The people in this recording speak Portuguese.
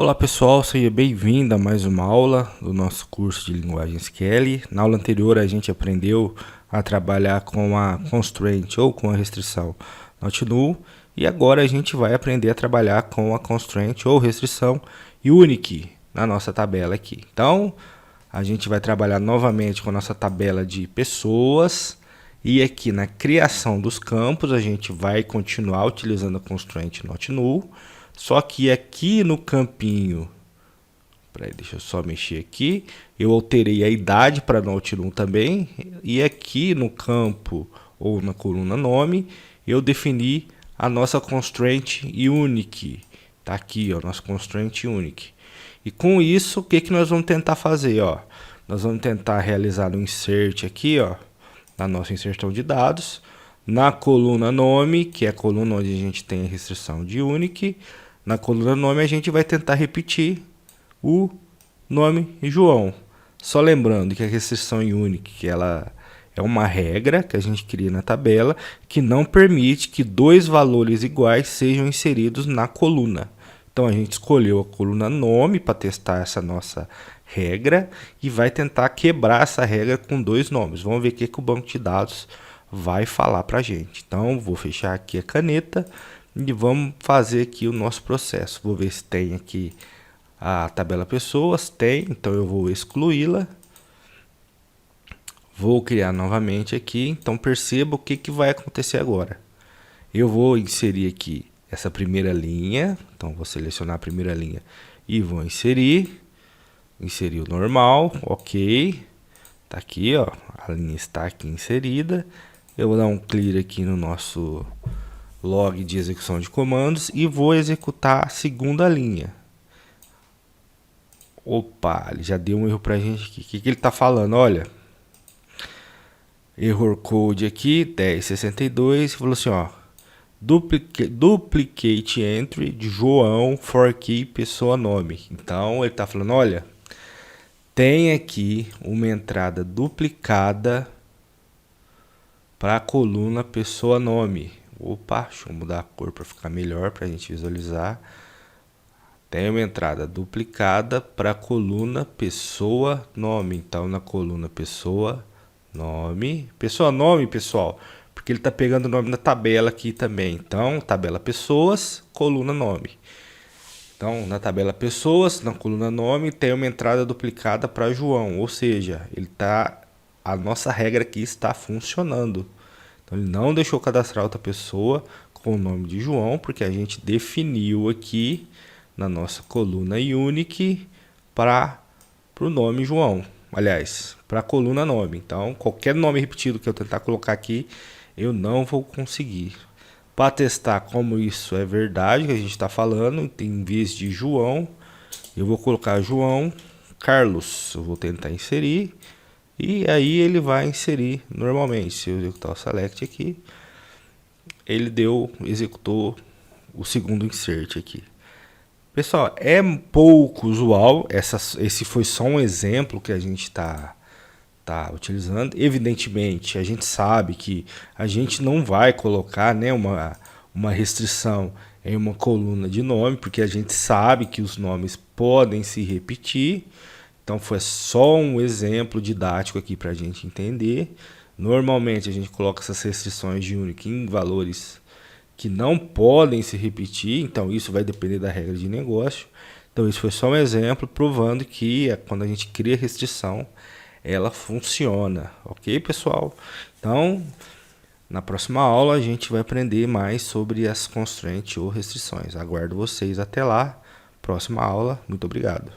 Olá pessoal, seja bem-vindo a mais uma aula do nosso curso de linguagem SQL. Na aula anterior a gente aprendeu a trabalhar com a constraint ou com a restrição not null, e agora a gente vai aprender a trabalhar com a constraint ou restrição unique na nossa tabela aqui. Então a gente vai trabalhar novamente com a nossa tabela de pessoas, e aqui na criação dos campos a gente vai continuar utilizando a constraint not null. Só que aqui no campinho, deixa eu só mexer aqui, eu alterei a idade para not null também, e aqui no campo ou na coluna nome, eu defini a nossa constraint unique. Tá aqui, ó, nossa constraint unique. E com isso, o que que nós vamos tentar fazer, ó? Nós vamos tentar realizar um insert aqui, ó, na nossa inserção de dados, na coluna nome, que é a coluna onde a gente tem a restrição de unique. Na coluna nome a gente vai tentar repetir o nome João. Só lembrando que a restrição unique, ela é uma regra que a gente cria na tabela que não permite que dois valores iguais sejam inseridos na coluna. Então a gente escolheu a coluna nome para testar essa nossa regra e vai tentar quebrar essa regra com dois nomes. Vamos ver o que o banco de dados vai falar para a gente. Então vou fechar aqui a caneta e vamos fazer aqui o nosso processo. Vou ver se tem aqui a tabela pessoas. Tem, então eu vou excluí-la. Vou criar novamente aqui. Então perceba o que vai acontecer agora. Eu vou inserir aqui essa primeira linha. Então vou selecionar a primeira linha e vou inserir. Inserir o normal, ok. Tá aqui, ó, a linha está aqui inserida. Eu vou dar um clear aqui no nosso log de execução de comandos e vou executar a segunda linha. Opa, ele já deu um erro para a gente aqui. O que ele está falando? Olha, error code aqui, 1062, falou assim, ó, duplicate entry de João for key pessoa nome. Então ele está falando, olha, tem aqui uma entrada duplicada para a coluna pessoa nome. Opa, deixa eu mudar a cor para ficar melhor para a gente visualizar. Tem uma entrada duplicada para a coluna pessoa nome. Então na coluna pessoa nome, pessoal, porque ele está pegando o nome da tabela aqui também. Então tabela pessoas, coluna nome. Então na tabela pessoas, na coluna nome, tem uma entrada duplicada para João, ou seja, a nossa regra aqui está funcionando. Então ele não deixou cadastrar outra pessoa com o nome de João, porque a gente definiu aqui na nossa coluna unique para o nome João. Aliás, para a coluna nome. Então qualquer nome repetido que eu tentar colocar aqui, eu não vou conseguir. Para testar como isso é verdade, que a gente está falando, em vez de João, eu vou colocar João Carlos. Eu vou tentar inserir. E aí ele vai inserir normalmente. Se eu executar o select aqui, ele executou o segundo insert aqui. Pessoal, é pouco usual, esse foi só um exemplo que a gente está utilizando. Evidentemente, a gente sabe que a gente não vai colocar, né, uma restrição em uma coluna de nome, porque a gente sabe que os nomes podem se repetir. Então foi só um exemplo didático aqui para a gente entender. Normalmente a gente coloca essas restrições de unique em valores que não podem se repetir. Então isso vai depender da regra de negócio. Então isso foi só um exemplo provando que quando a gente cria restrição, ela funciona. Ok, pessoal? Então na próxima aula a gente vai aprender mais sobre as constraints ou restrições. Aguardo vocês até lá. Próxima aula. Muito obrigado.